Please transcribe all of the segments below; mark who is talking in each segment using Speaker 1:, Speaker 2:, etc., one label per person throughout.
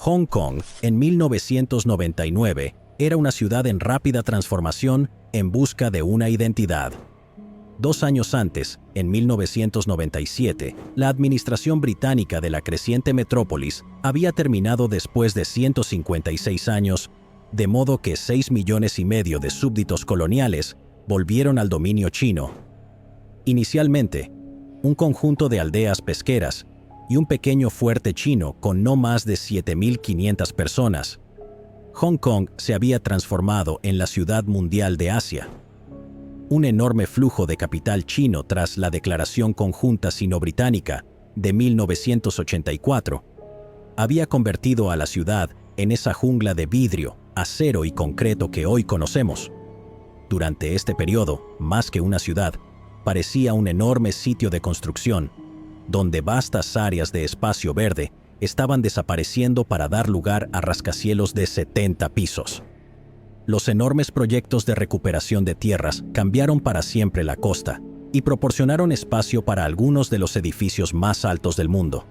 Speaker 1: Hong Kong, en 1999, era una ciudad en rápida transformación en busca de una identidad. 2 años antes, en 1997, la administración británica de la creciente metrópolis había terminado después de 156 años, de modo que 6,5 millones de súbditos coloniales volvieron al dominio chino. Inicialmente, un conjunto de aldeas pesqueras y un pequeño fuerte chino con no más de 7,500 personas, Hong Kong se había transformado en la ciudad mundial de Asia. Un enorme flujo de capital chino tras la Declaración Conjunta Sino-Británica de 1984 había convertido a la ciudad en esa jungla de vidrio, acero y concreto que hoy conocemos. Durante este periodo, más que una ciudad, parecía un enorme sitio de construcción, donde vastas áreas de espacio verde estaban desapareciendo para dar lugar a rascacielos de 70 pisos. Los enormes proyectos de recuperación de tierras cambiaron para siempre la costa y proporcionaron espacio para algunos de los edificios más altos del mundo.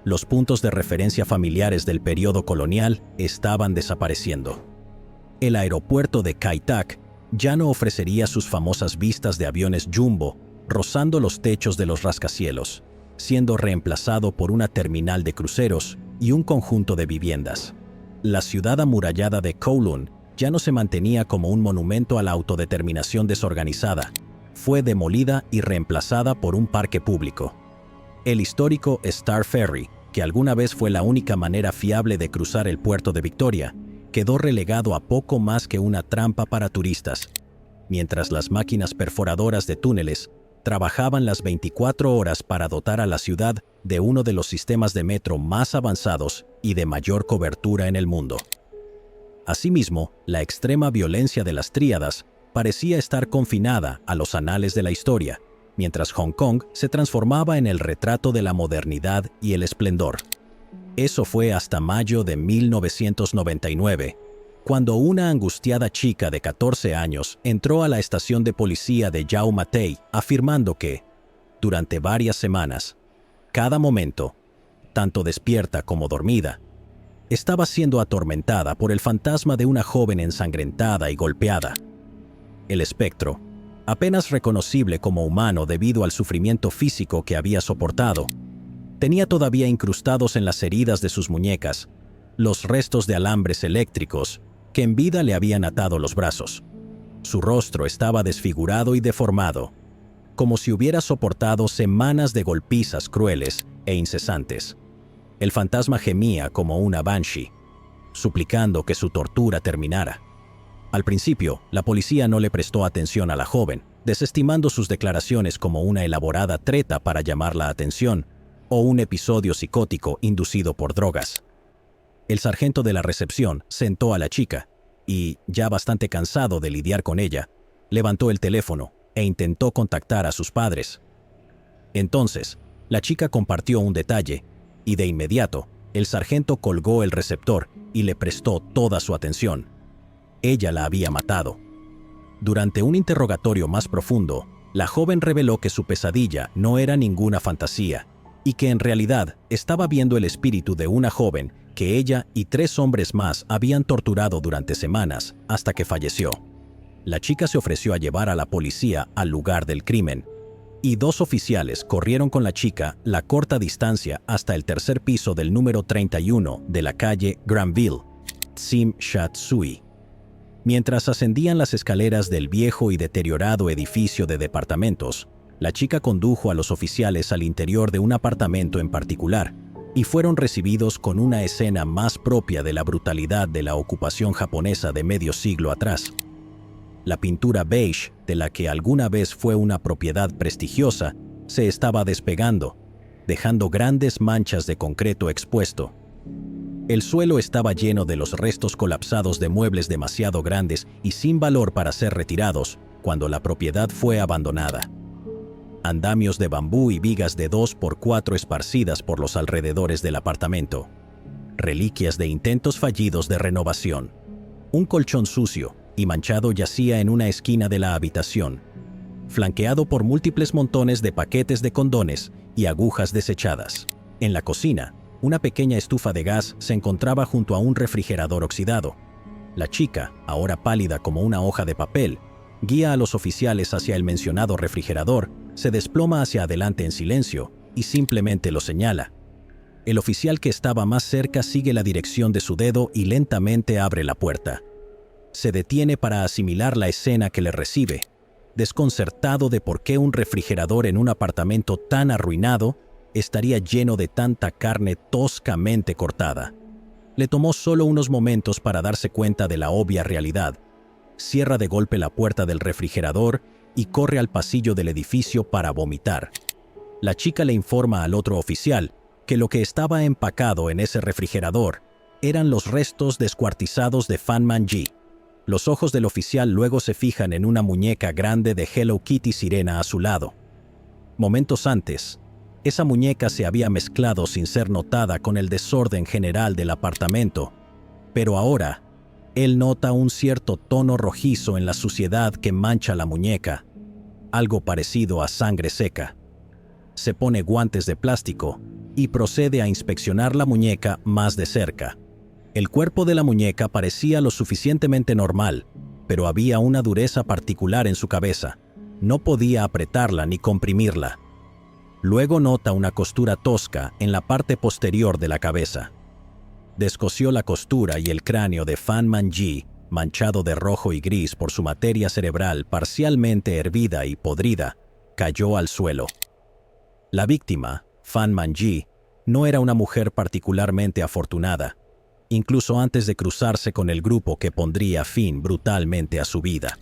Speaker 1: Los puntos de referencia familiares del periodo colonial estaban desapareciendo. El aeropuerto de Kai Tak ya no ofrecería sus famosas vistas de aviones jumbo rozando los techos de los rascacielos, siendo reemplazado por una terminal de cruceros y un conjunto de viviendas. La ciudad amurallada de Kowloon ya no se mantenía como un monumento a la autodeterminación desorganizada. Fue demolida y reemplazada por un parque público. El histórico Star Ferry, que alguna vez fue la única manera fiable de cruzar el puerto de Victoria, quedó relegado a poco más que una trampa para turistas, mientras las máquinas perforadoras de túneles trabajaban las 24 horas para dotar a la ciudad de uno de los sistemas de metro más avanzados y de mayor cobertura en el mundo. Asimismo, la extrema violencia de las tríadas parecía estar confinada a los anales de la historia, mientras Hong Kong se transformaba en el retrato de la modernidad y el esplendor. Eso fue hasta mayo de 1999, cuando una angustiada chica de 14 años entró a la estación de policía de Yau Ma Tei afirmando que, durante varias semanas, cada momento, tanto despierta como dormida, estaba siendo atormentada por el fantasma de una joven ensangrentada y golpeada. El espectro, apenas reconocible como humano debido al sufrimiento físico que había soportado, tenía todavía incrustados en las heridas de sus muñecas los restos de alambres eléctricos que en vida le habían atado los brazos. Su rostro estaba desfigurado y deformado, como si hubiera soportado semanas de golpizas crueles e incesantes. El fantasma gemía como una banshee, suplicando que su tortura terminara. Al principio, la policía no le prestó atención a la joven, desestimando sus declaraciones como una elaborada treta para llamar la atención o un episodio psicótico inducido por drogas. El sargento de la recepción sentó a la chica y, ya bastante cansado de lidiar con ella, levantó el teléfono e intentó contactar a sus padres. Entonces, la chica compartió un detalle y de inmediato, el sargento colgó el receptor y le prestó toda su atención. Ella la había matado. Durante un interrogatorio más profundo, la joven reveló que su pesadilla no era ninguna fantasía y que en realidad estaba viendo el espíritu de una joven que ella y 3 hombres más habían torturado durante semanas hasta que falleció. La chica se ofreció a llevar a la policía al lugar del crimen, y 2 oficiales corrieron con la chica la corta distancia hasta el 3er piso del número 31 de la calle Granville, Tsim Sha Tsui. Mientras ascendían las escaleras del viejo y deteriorado edificio de departamentos, la chica condujo a los oficiales al interior de un apartamento en particular, y fueron recibidos con una escena más propia de la brutalidad de la ocupación japonesa de medio siglo atrás. La pintura beige, de la que alguna vez fue una propiedad prestigiosa, se estaba despegando, dejando grandes manchas de concreto expuesto. El suelo estaba lleno de los restos colapsados de muebles demasiado grandes y sin valor para ser retirados cuando la propiedad fue abandonada. Andamios de bambú y vigas de 2x4 esparcidas por los alrededores del apartamento. Reliquias de intentos fallidos de renovación. Un colchón sucio y manchado yacía en una esquina de la habitación, flanqueado por múltiples montones de paquetes de condones y agujas desechadas. En la cocina, Una pequeña estufa de gas se encontraba junto a un refrigerador oxidado. La chica, ahora pálida como una hoja de papel, guía a los oficiales hacia el mencionado refrigerador, se desploma hacia adelante en silencio y simplemente lo señala. El oficial que estaba más cerca sigue la dirección de su dedo y lentamente abre la puerta. Se detiene para asimilar la escena que le recibe, desconcertado de por qué un refrigerador en un apartamento tan arruinado estaría lleno de tanta carne toscamente cortada. Le tomó solo unos momentos para darse cuenta de la obvia realidad. Cierra de golpe la puerta del refrigerador y corre al pasillo del edificio para vomitar. La chica le informa al otro oficial que lo que estaba empacado en ese refrigerador eran los restos descuartizados de Fan Man-ji. Los ojos del oficial luego se fijan en una muñeca grande de Hello Kitty sirena a su lado. Momentos antes, esa muñeca se había mezclado sin ser notada con el desorden general del apartamento, pero ahora, él nota un cierto tono rojizo en la suciedad que mancha la muñeca, algo parecido a sangre seca. Se pone guantes de plástico y procede a inspeccionar la muñeca más de cerca. El cuerpo de la muñeca parecía lo suficientemente normal, pero había una dureza particular en su cabeza. No podía apretarla ni comprimirla. Luego nota una costura tosca en la parte posterior de la cabeza. Descosió la costura y el cráneo de Fan Man-ji, manchado de rojo y gris por su materia cerebral parcialmente hervida y podrida, cayó al suelo. La víctima, Fan Man-ji, no era una mujer particularmente afortunada, incluso antes de cruzarse con el grupo que pondría fin brutalmente a su vida.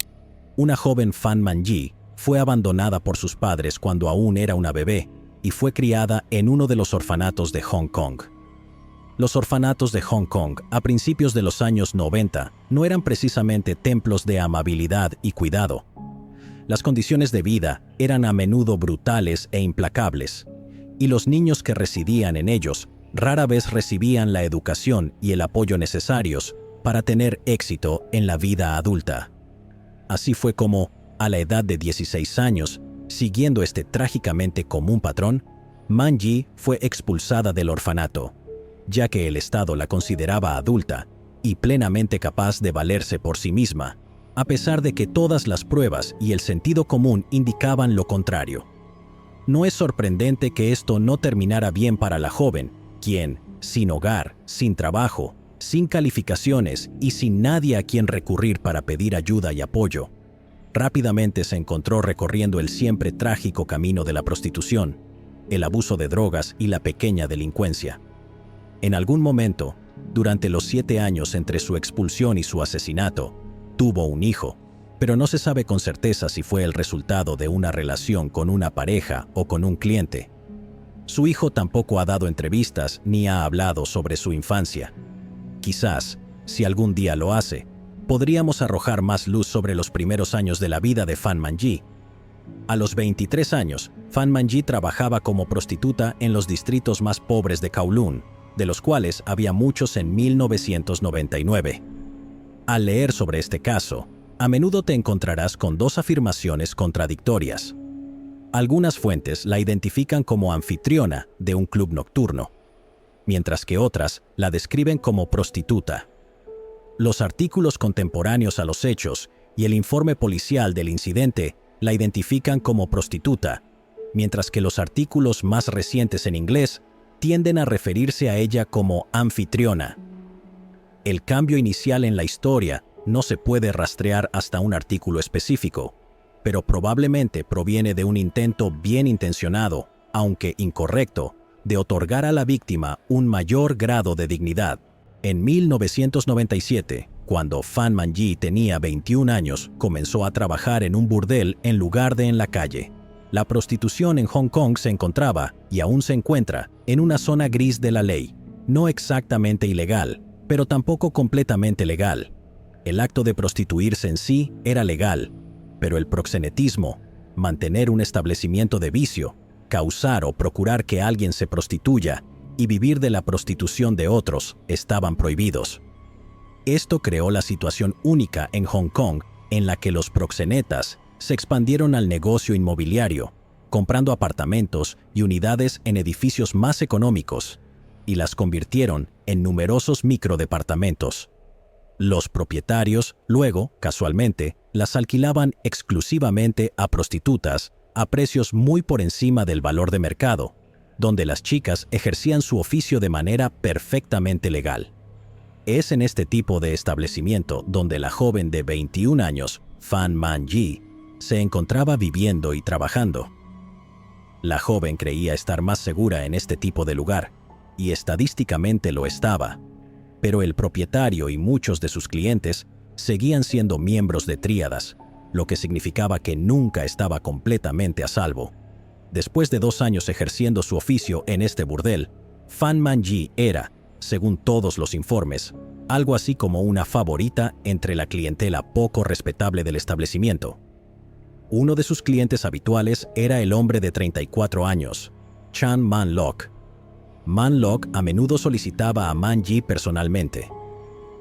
Speaker 1: Una joven Fan Man-ji fue abandonada por sus padres cuando aún era una bebé y fue criada en uno de los orfanatos de Hong Kong. Los orfanatos de Hong Kong a principios de los años 90 no eran precisamente templos de amabilidad y cuidado. Las condiciones de vida eran a menudo brutales e implacables, y los niños que residían en ellos rara vez recibían la educación y el apoyo necesarios para tener éxito en la vida adulta. Así fue como, a la edad de 16 años, siguiendo este trágicamente común patrón, Man-ji fue expulsada del orfanato, ya que el Estado la consideraba adulta y plenamente capaz de valerse por sí misma, a pesar de que todas las pruebas y el sentido común indicaban lo contrario. No es sorprendente que esto no terminara bien para la joven, quien, sin hogar, sin trabajo, sin calificaciones y sin nadie a quien recurrir para pedir ayuda y apoyo, rápidamente se encontró recorriendo el siempre trágico camino de la prostitución, el abuso de drogas y la pequeña delincuencia. En algún momento, durante los 7 años entre su expulsión y su asesinato, tuvo un hijo, pero no se sabe con certeza si fue el resultado de una relación con una pareja o con un cliente. Su hijo tampoco ha dado entrevistas ni ha hablado sobre su infancia. Quizás, si algún día lo hace, podríamos arrojar más luz sobre los primeros años de la vida de Fan Man-ji. A los 23 años, Fan Man-ji trabajaba como prostituta en los distritos más pobres de Kowloon, de los cuales había muchos en 1999. Al leer sobre este caso, a menudo te encontrarás con dos afirmaciones contradictorias. Algunas fuentes la identifican como anfitriona de un club nocturno, mientras que otras la describen como prostituta. Los artículos contemporáneos a los hechos y el informe policial del incidente la identifican como prostituta, mientras que los artículos más recientes en inglés tienden a referirse a ella como anfitriona. El cambio inicial en la historia no se puede rastrear hasta un artículo específico, pero probablemente proviene de un intento bien intencionado, aunque incorrecto, de otorgar a la víctima un mayor grado de dignidad. En 1997, cuando Fan Man-ji tenía 21 años, comenzó a trabajar en un burdel en lugar de en la calle. La prostitución en Hong Kong se encontraba, y aún se encuentra, en una zona gris de la ley, no exactamente ilegal, pero tampoco completamente legal. El acto de prostituirse en sí era legal, pero el proxenetismo, mantener un establecimiento de vicio, causar o procurar que alguien se prostituya y vivir de la prostitución de otros estaban prohibidos. Esto creó la situación única en Hong Kong en la que los proxenetas se expandieron al negocio inmobiliario, comprando apartamentos y unidades en edificios más económicos, y las convirtieron en numerosos microdepartamentos. Los propietarios, luego, casualmente, las alquilaban exclusivamente a prostitutas a precios muy por encima del valor de mercado, donde las chicas ejercían su oficio de manera perfectamente legal. Es en este tipo de establecimiento donde la joven de 21 años, Fan Man-ji, se encontraba viviendo y trabajando. La joven creía estar más segura en este tipo de lugar, y estadísticamente lo estaba, pero el propietario y muchos de sus clientes seguían siendo miembros de tríadas, lo que significaba que nunca estaba completamente a salvo. Después de 2 años ejerciendo su oficio en este burdel, Fan Man-ji era, según todos los informes, algo así como una favorita entre la clientela poco respetable del establecimiento. Uno de sus clientes habituales era el hombre de 34 años, Chan Man-lok. Man-lok a menudo solicitaba a Man-ji personalmente.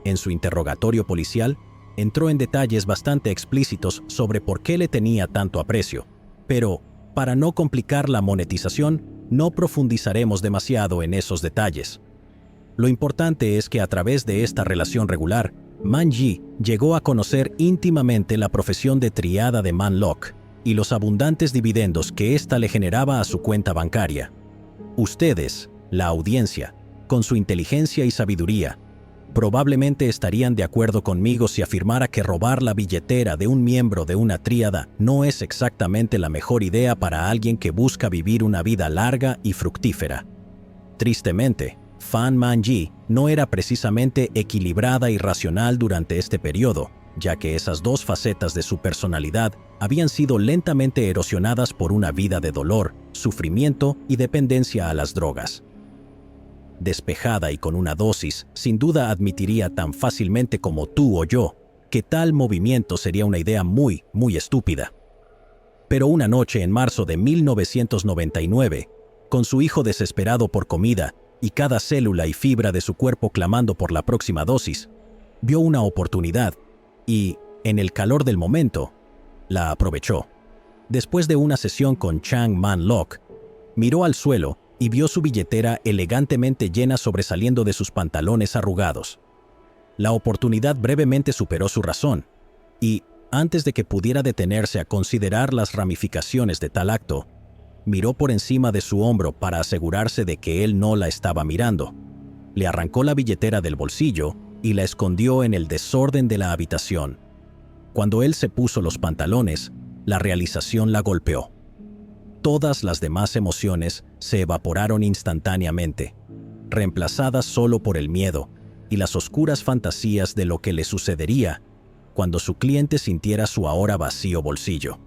Speaker 1: En su interrogatorio policial, entró en detalles bastante explícitos sobre por qué le tenía tanto aprecio, pero, para no complicar la monetización, no profundizaremos demasiado en esos detalles. Lo importante es que a través de esta relación regular, Man-ji llegó a conocer íntimamente la profesión de tríada de Man-lok y los abundantes dividendos que ésta le generaba a su cuenta bancaria. Ustedes, la audiencia, con su inteligencia y sabiduría, probablemente estarían de acuerdo conmigo si afirmara que robar la billetera de un miembro de una tríada no es exactamente la mejor idea para alguien que busca vivir una vida larga y fructífera. Tristemente, Fan Man-ji no era precisamente equilibrada y racional durante este periodo, ya que esas dos facetas de su personalidad habían sido lentamente erosionadas por una vida de dolor, sufrimiento y dependencia a las drogas. Despejada y con una dosis, sin duda admitiría tan fácilmente como tú o yo que tal movimiento sería una idea muy, muy estúpida. Pero una noche en marzo de 1999, con su hijo desesperado por comida y cada célula y fibra de su cuerpo clamando por la próxima dosis, vio una oportunidad y, en el calor del momento, la aprovechó. Después de una sesión con Chang Man-lok, miró al suelo y vio su billetera elegantemente llena sobresaliendo de sus pantalones arrugados. La oportunidad brevemente superó su razón, y, antes de que pudiera detenerse a considerar las ramificaciones de tal acto, miró por encima de su hombro para asegurarse de que él no la estaba mirando. Le arrancó la billetera del bolsillo y la escondió en el desorden de la habitación. Cuando él se puso los pantalones, la realización la golpeó. Todas las demás emociones se evaporaron instantáneamente, reemplazadas solo por el miedo y las oscuras fantasías de lo que le sucedería cuando su cliente sintiera su ahora vacío bolsillo.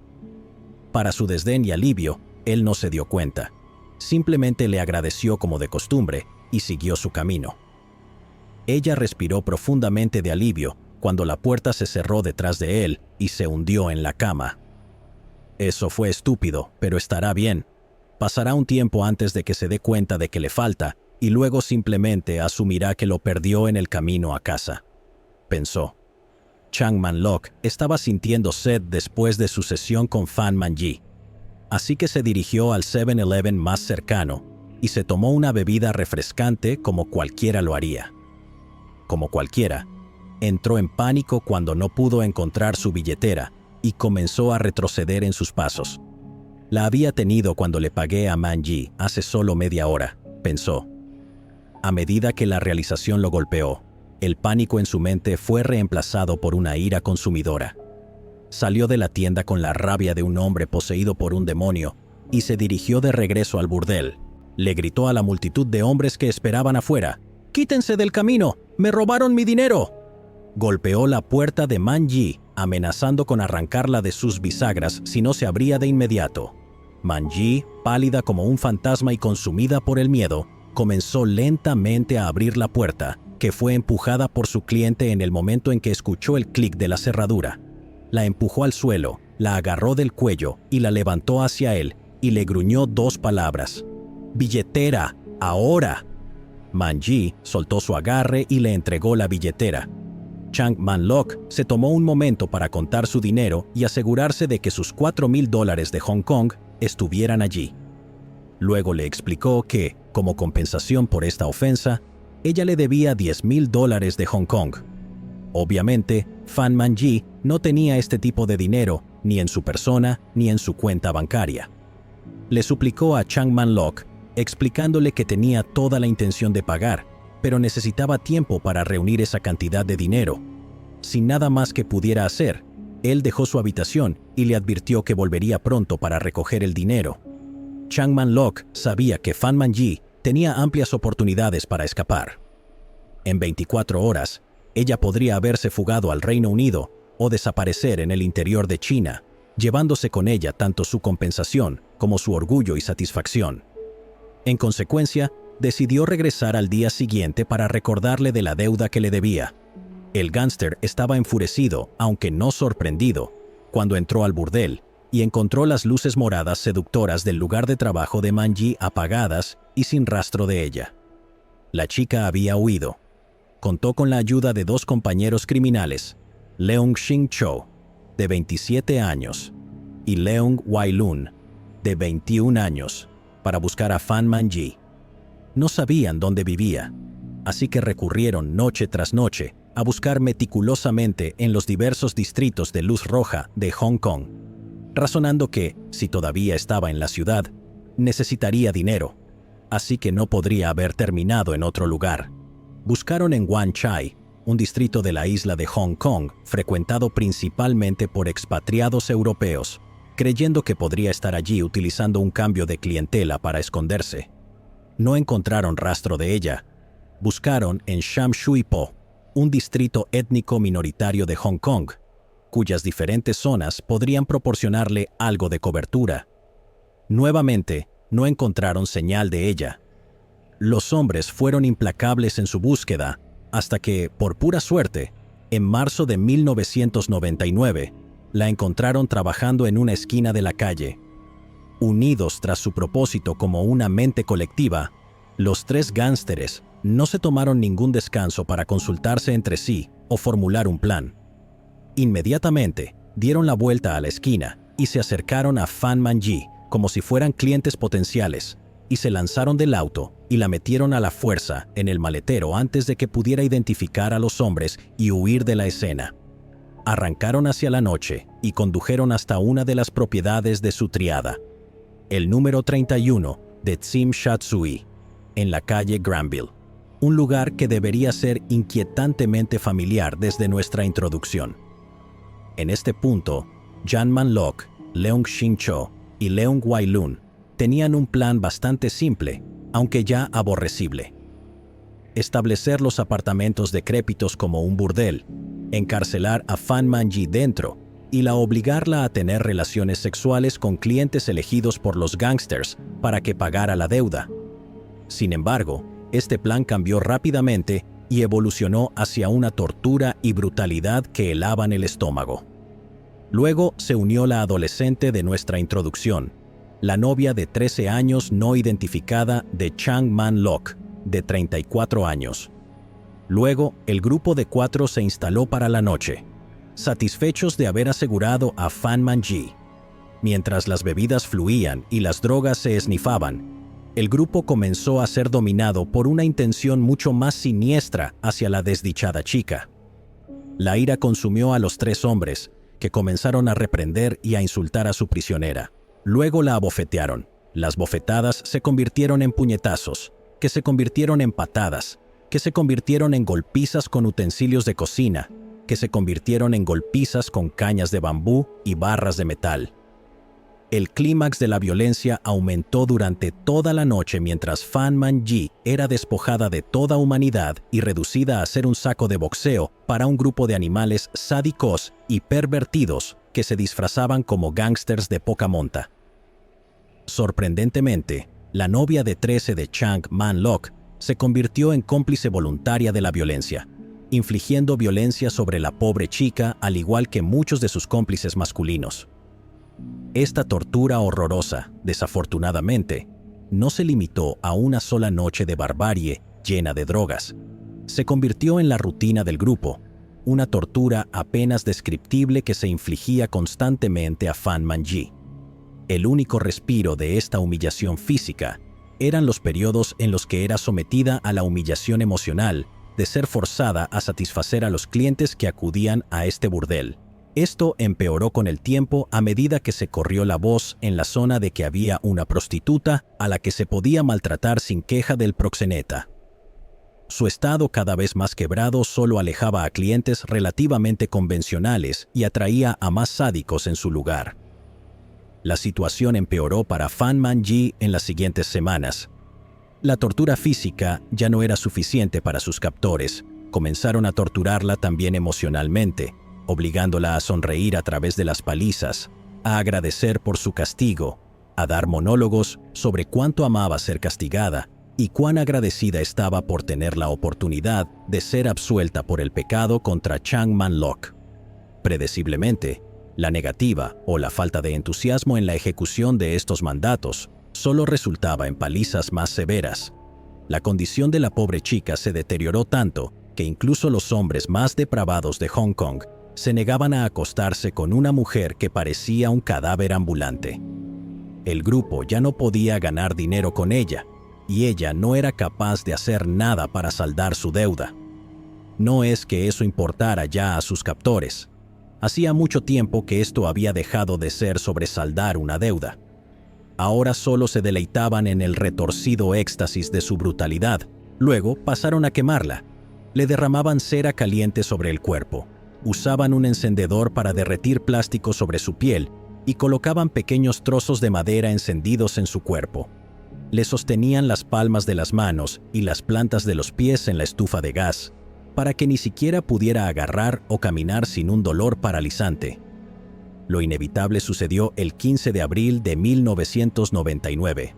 Speaker 1: Para su desdén y alivio, él no se dio cuenta. Simplemente le agradeció como de costumbre y siguió su camino. Ella respiró profundamente de alivio cuando la puerta se cerró detrás de él y se hundió en la cama. Eso fue estúpido, pero estará bien. Pasará un tiempo antes de que se dé cuenta de que le falta y luego simplemente asumirá que lo perdió en el camino a casa, pensó. Chang Man-lok estaba sintiendo sed después de su sesión con Fan Man-ji, así que se dirigió al 7-Eleven más cercano y se tomó una bebida refrescante como cualquiera lo haría. Como cualquiera, entró en pánico cuando no pudo encontrar su billetera y comenzó a retroceder en sus pasos. La había tenido cuando le pagué a Man-ji hace solo media hora, pensó. A medida que la realización lo golpeó, el pánico en su mente fue reemplazado por una ira consumidora. Salió de la tienda con la rabia de un hombre poseído por un demonio y se dirigió de regreso al burdel. Le gritó a la multitud de hombres que esperaban afuera: «¡Quítense del camino! ¡Me robaron mi dinero!». Golpeó la puerta de Man-ji, amenazando con arrancarla de sus bisagras si no se abría de inmediato. Man-ji, pálida como un fantasma y consumida por el miedo, comenzó lentamente a abrir la puerta, que fue empujada por su cliente en el momento en que escuchó el clic de la cerradura. La empujó al suelo, la agarró del cuello y la levantó hacia él y le gruñó 2 palabras: «¡Billetera! ¡Ahora!». Man-ji soltó su agarre y le entregó la billetera. Chang Man-lok se tomó un momento para contar su dinero y asegurarse de que sus $4,000 de Hong Kong estuvieran allí. Luego le explicó que, Como compensación por esta ofensa, ella le debía $10,000 de Hong Kong. Obviamente, Fan Man-yi no tenía este tipo de dinero ni en su persona ni en su cuenta bancaria. Le suplicó a Chang Man-lok, explicándole que tenía toda la intención de pagar, pero necesitaba tiempo para reunir esa cantidad de dinero. Sin nada más que pudiera hacer, él dejó su habitación y le advirtió que volvería pronto para recoger el dinero. Chang Man-lok sabía que Fan Man-yi tenía amplias oportunidades para escapar. En 24 horas, ella podría haberse fugado al Reino Unido o desaparecer en el interior de China, llevándose con ella tanto su compensación como su orgullo y satisfacción. En consecuencia, decidió regresar al día siguiente para recordarle de la deuda que le debía. El gángster estaba enfurecido, aunque no sorprendido, cuando entró al burdel y encontró las luces moradas seductoras del lugar de trabajo de Man-yi apagadas y sin rastro de ella. La chica había huido. Contó con la ayuda de 2 compañeros criminales, Leung Shin-cho, de 27 años, y Leung Wai-lun, de 21 años, para buscar a Fan Man-yi. No sabían dónde vivía, así que recurrieron noche tras noche a buscar meticulosamente en los diversos distritos de luz roja de Hong Kong, razonando que, si todavía estaba en la ciudad, necesitaría dinero, así que no podría haber terminado en otro lugar. Buscaron en Wan Chai, un distrito de la isla de Hong Kong frecuentado principalmente por expatriados europeos, creyendo que podría estar allí utilizando un cambio de clientela para esconderse. No encontraron rastro de ella. Buscaron en Sham Shui Po, un distrito étnico minoritario de Hong Kong, cuyas diferentes zonas podrían proporcionarle algo de cobertura. Nuevamente, no encontraron señal de ella. Los hombres fueron implacables en su búsqueda, hasta que, por pura suerte, en marzo de 1999, la encontraron trabajando en una esquina de la calle. Unidos tras su propósito como una mente colectiva, los 3 gánsteres no se tomaron ningún descanso para consultarse entre sí o formular un plan. Inmediatamente, dieron la vuelta a la esquina y se acercaron a Fan Man-yi como si fueran clientes potenciales, y se lanzaron del auto y la metieron a la fuerza en el maletero antes de que pudiera identificar a los hombres y huir de la escena. Arrancaron hacia la noche y condujeron hasta una de las propiedades de su triada, el número 31 de Tsim Sha Tsui, en la calle Granville, un lugar que debería ser inquietantemente familiar desde nuestra introducción. En este punto, Jan Man-lok, Leung Shin-cho y Leung Wai-lun tenían un plan bastante simple, aunque ya aborrecible. Establecer los apartamentos decrépitos como un burdel, encarcelar a Fan Man-yi dentro y obligarla a tener relaciones sexuales con clientes elegidos por los gángsters para que pagara la deuda. Sin embargo, este plan cambió rápidamente y evolucionó hacia una tortura y brutalidad que helaban el estómago. Luego se unió la adolescente de nuestra introducción, la novia de 13 años no identificada de Chang Man-lok, de 34 años. Luego, el grupo de 4 se instaló para la noche, satisfechos de haber asegurado a Fan Man-yi. Mientras las bebidas fluían y las drogas se esnifaban, el grupo comenzó a ser dominado por una intención mucho más siniestra hacia la desdichada chica. La ira consumió a los 3 hombres, que comenzaron a reprender y a insultar a su prisionera. Luego la abofetearon. Las bofetadas se convirtieron en puñetazos, que se convirtieron en patadas, que se convirtieron en golpizas con utensilios de cocina, que se convirtieron en golpizas con cañas de bambú y barras de metal. El clímax de la violencia aumentó durante toda la noche mientras Fan Man-yi era despojada de toda humanidad y reducida a ser un saco de boxeo para un grupo de animales sádicos y pervertidos que se disfrazaban como gángsters de poca monta. Sorprendentemente, la novia de 13 de Chang Man-lok se convirtió en cómplice voluntaria de la violencia, infligiendo violencia sobre la pobre chica al igual que muchos de sus cómplices masculinos. Esta tortura horrorosa, desafortunadamente, no se limitó a una sola noche de barbarie llena de drogas. Se convirtió en la rutina del grupo, una tortura apenas descriptible que se infligía constantemente a Fan Man-yi. El único respiro de esta humillación física eran los periodos en los que era sometida a la humillación emocional de ser forzada a satisfacer a los clientes que acudían a este burdel. Esto empeoró con el tiempo a medida que se corrió la voz en la zona de que había una prostituta a la que se podía maltratar sin queja del proxeneta. Su estado cada vez más quebrado solo alejaba a clientes relativamente convencionales y atraía a más sádicos en su lugar. La situación empeoró para Fan Man-yi en las siguientes semanas. La tortura física ya no era suficiente para sus captores. Comenzaron a torturarla también emocionalmente, obligándola a sonreír a través de las palizas, a agradecer por su castigo, a dar monólogos sobre cuánto amaba ser castigada y cuán agradecida estaba por tener la oportunidad de ser absuelta por el pecado contra Chang Man-lok. Predeciblemente, la negativa o la falta de entusiasmo en la ejecución de estos mandatos solo resultaba en palizas más severas. La condición de la pobre chica se deterioró tanto que incluso los hombres más depravados de Hong Kong se negaban a acostarse con una mujer que parecía un cadáver ambulante. El grupo ya no podía ganar dinero con ella, y ella no era capaz de hacer nada para saldar su deuda. No es que eso importara ya a sus captores. Hacía mucho tiempo que esto había dejado de ser sobre saldar una deuda. Ahora solo se deleitaban en el retorcido éxtasis de su brutalidad. Luego pasaron a quemarla. Le derramaban cera caliente sobre el cuerpo. Usaban un encendedor para derretir plástico sobre su piel y colocaban pequeños trozos de madera encendidos en su cuerpo. Le sostenían las palmas de las manos y las plantas de los pies en la estufa de gas, para que ni siquiera pudiera agarrar o caminar sin un dolor paralizante. Lo inevitable sucedió el 15 de abril de 1999.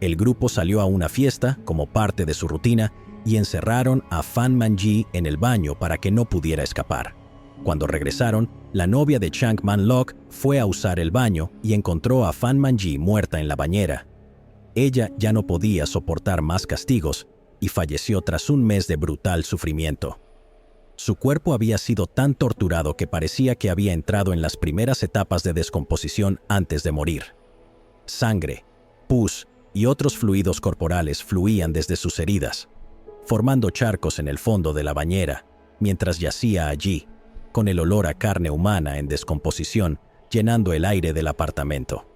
Speaker 1: El grupo salió a una fiesta como parte de su rutina y encerraron a Fan Man-yi en el baño para que no pudiera escapar. Cuando regresaron, la novia de Chang Man-lok fue a usar el baño y encontró a Fan Man-yi muerta en la bañera. Ella ya no podía soportar más castigos y falleció tras un mes de brutal sufrimiento. Su cuerpo había sido tan torturado que parecía que había entrado en las primeras etapas de descomposición antes de morir. Sangre, pus y otros fluidos corporales fluían desde sus heridas, formando charcos en el fondo de la bañera, mientras yacía allí, con el olor a carne humana en descomposición llenando el aire del apartamento.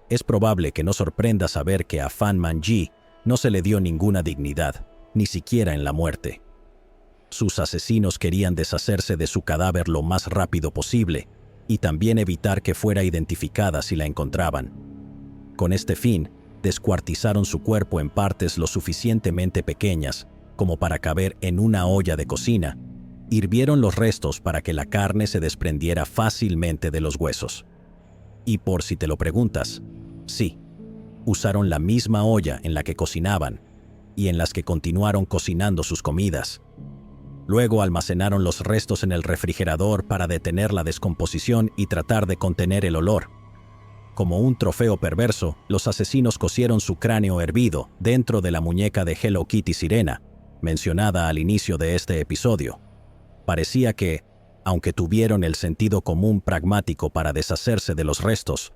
Speaker 1: Es probable que no sorprenda saber que a Fan Man-yi no se le dio ninguna dignidad, ni siquiera en la muerte. Sus asesinos querían deshacerse de su cadáver lo más rápido posible y también evitar que fuera identificada si la encontraban. Con este fin, descuartizaron su cuerpo en partes lo suficientemente pequeñas como para caber en una olla de cocina. Hirvieron los restos para que la carne se desprendiera fácilmente de los huesos. Y por si te lo preguntas, sí, usaron la misma olla en la que cocinaban y en las que continuaron cocinando sus comidas. Luego almacenaron los restos en el refrigerador para detener la descomposición y tratar de contener el olor. Como un trofeo perverso, los asesinos cocieron su cráneo hervido dentro de la muñeca de Hello Kitty Sirena, mencionada al inicio de este episodio. Parecía que, aunque tuvieron el sentido común pragmático para deshacerse de los restos,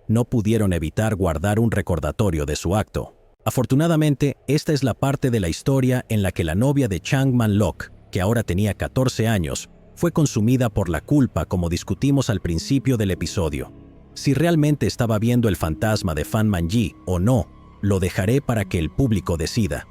Speaker 1: no pudieron evitar guardar un recordatorio de su acto. Afortunadamente, esta es la parte de la historia en la que la novia de Chang Man-lok, que ahora tenía 14 años, fue consumida por la culpa como discutimos al principio del episodio. Si realmente estaba viendo el fantasma de Fan Man-yi o no, lo dejaré para que el público decida.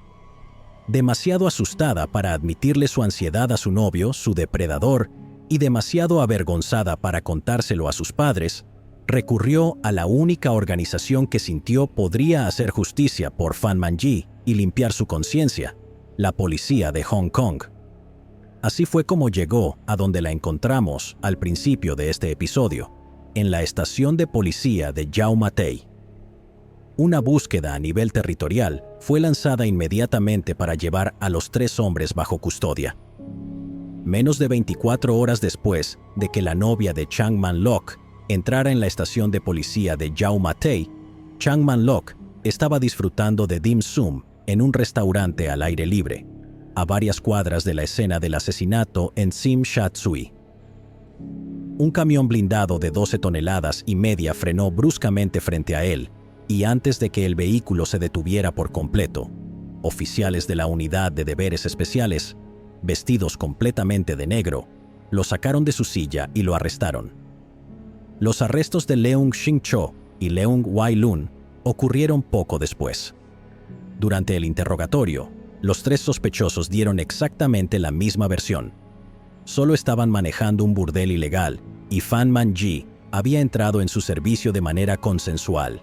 Speaker 1: Demasiado asustada para admitirle su ansiedad a su novio, su depredador, y demasiado avergonzada para contárselo a sus padres, recurrió a la única organización que sintió podría hacer justicia por Fan Man-yi y limpiar su conciencia, la policía de Hong Kong. Así fue como llegó a donde la encontramos al principio de este episodio, en la estación de policía de Yau Ma Tei. Una búsqueda a nivel territorial fue lanzada inmediatamente para llevar a los 3 hombres bajo custodia. Menos de 24 horas después de que la novia de Chang Man-lok entrara en la estación de policía de Yau Ma Tei, Chang Man-lok estaba disfrutando de dim sum en un restaurante al aire libre, a varias cuadras de la escena del asesinato en Tsim Sha Tsui. Un camión blindado de 12 toneladas y media frenó bruscamente frente a él, y antes de que el vehículo se detuviera por completo, oficiales de la Unidad de Deberes Especiales, vestidos completamente de negro, lo sacaron de su silla y lo arrestaron. Los arrestos de Leung Shing-cho y Leung Wai-lun ocurrieron poco después. Durante el interrogatorio, los tres sospechosos dieron exactamente la misma versión. Solo estaban manejando un burdel ilegal y Fan Man-ji había entrado en su servicio de manera consensual.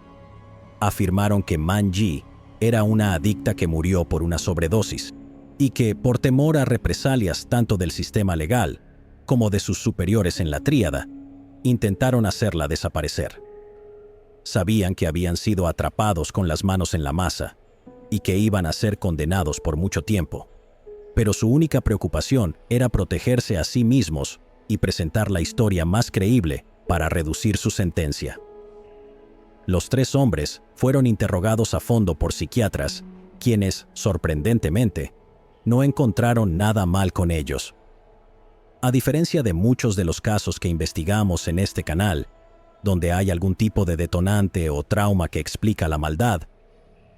Speaker 1: Afirmaron que Man-ji era una adicta que murió por una sobredosis y que, por temor a represalias tanto del sistema legal como de sus superiores en la tríada, intentaron hacerla desaparecer. Sabían que habían sido atrapados con las manos en la masa y que iban a ser condenados por mucho tiempo, pero su única preocupación era protegerse a sí mismos y presentar la historia más creíble para reducir su sentencia. Los tres hombres fueron interrogados a fondo por psiquiatras, quienes, sorprendentemente, no encontraron nada mal con ellos. A diferencia de muchos de los casos que investigamos en este canal, donde hay algún tipo de detonante o trauma que explica la maldad,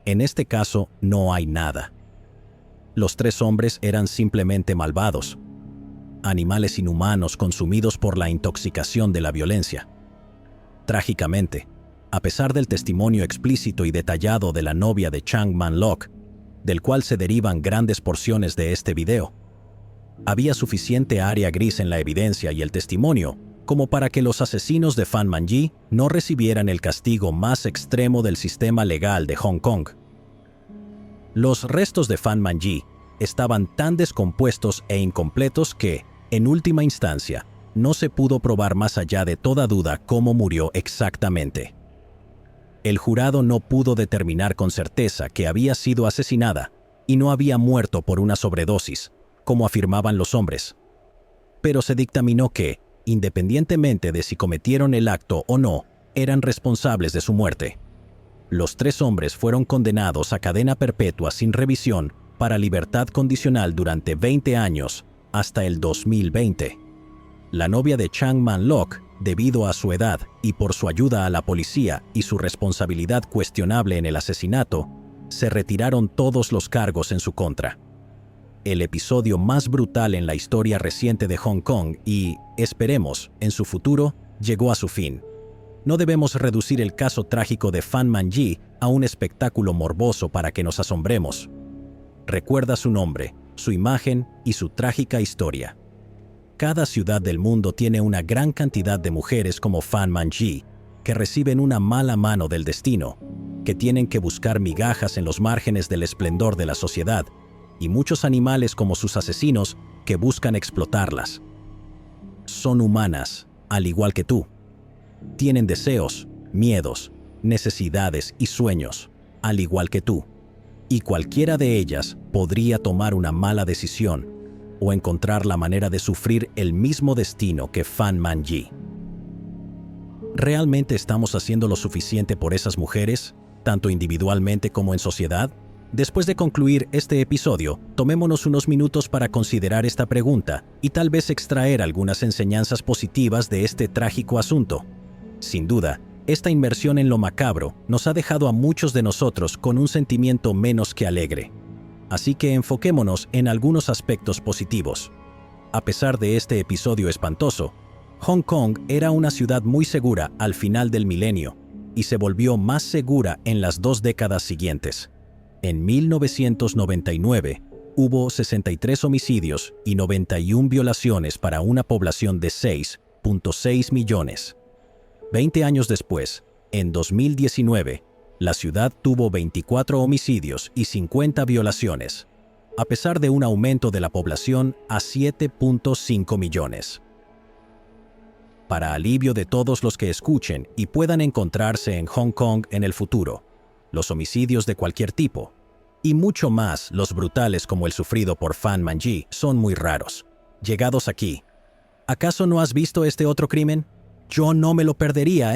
Speaker 1: en este caso no hay nada. Los tres hombres eran simplemente malvados, animales inhumanos consumidos por la intoxicación de la violencia. Trágicamente, a pesar del testimonio explícito y detallado de la novia de Chang Man-lok, del cual se derivan grandes porciones de este video, había suficiente área gris en la evidencia y el testimonio como para que los asesinos de Fan Man-ji no recibieran el castigo más extremo del sistema legal de Hong Kong. Los restos de Fan Man-ji estaban tan descompuestos e incompletos que, en última instancia, no se pudo probar más allá de toda duda cómo murió exactamente. El jurado no pudo determinar con certeza que había sido asesinada y no había muerto por una sobredosis, como afirmaban los hombres. Pero se dictaminó que, independientemente de si cometieron el acto o no, eran responsables de su muerte. Los tres hombres fueron condenados a cadena perpetua sin revisión para libertad condicional durante 20 años, hasta el 2020. La novia de Chang Man-lok, debido a su edad y por su ayuda a la policía y su responsabilidad cuestionable en el asesinato, se retiraron todos los cargos en su contra. El episodio más brutal en la historia reciente de Hong Kong y, esperemos, en su futuro, llegó a su fin. No debemos reducir el caso trágico de Fan Man-ji a un espectáculo morboso para que nos asombremos. Recuerda su nombre, su imagen y su trágica historia. Cada ciudad del mundo tiene una gran cantidad de mujeres como Fan Man-ji que reciben una mala mano del destino, que tienen que buscar migajas en los márgenes del esplendor de la sociedad, y muchos animales como sus asesinos que buscan explotarlas. Son humanas, al igual que tú. Tienen deseos, miedos, necesidades y sueños, al igual que tú. Y cualquiera de ellas podría tomar una mala decisión o encontrar la manera de sufrir el mismo destino que Fan Man-ji. ¿Realmente estamos haciendo lo suficiente por esas mujeres, tanto individualmente como en sociedad? Después de concluir este episodio, tomémonos unos minutos para considerar esta pregunta y tal vez extraer algunas enseñanzas positivas de este trágico asunto. Sin duda, esta inmersión en lo macabro nos ha dejado a muchos de nosotros con un sentimiento menos que alegre. Así que enfoquémonos en algunos aspectos positivos. A pesar de este episodio espantoso, Hong Kong era una ciudad muy segura al final del milenio y se volvió más segura en las 2 décadas siguientes. En 1999, hubo 63 homicidios y 91 violaciones para una población de 6.6 millones. 20 años después, en 2019, la ciudad tuvo 24 homicidios y 50 violaciones, a pesar de un aumento de la población a 7.5 millones. Para alivio de todos los que escuchen y puedan encontrarse en Hong Kong en el futuro, los homicidios de cualquier tipo, y mucho más los brutales como el sufrido por Fan Man-ji, son muy raros. Llegados aquí, ¿acaso no has visto este otro crimen? Yo no me lo perdería,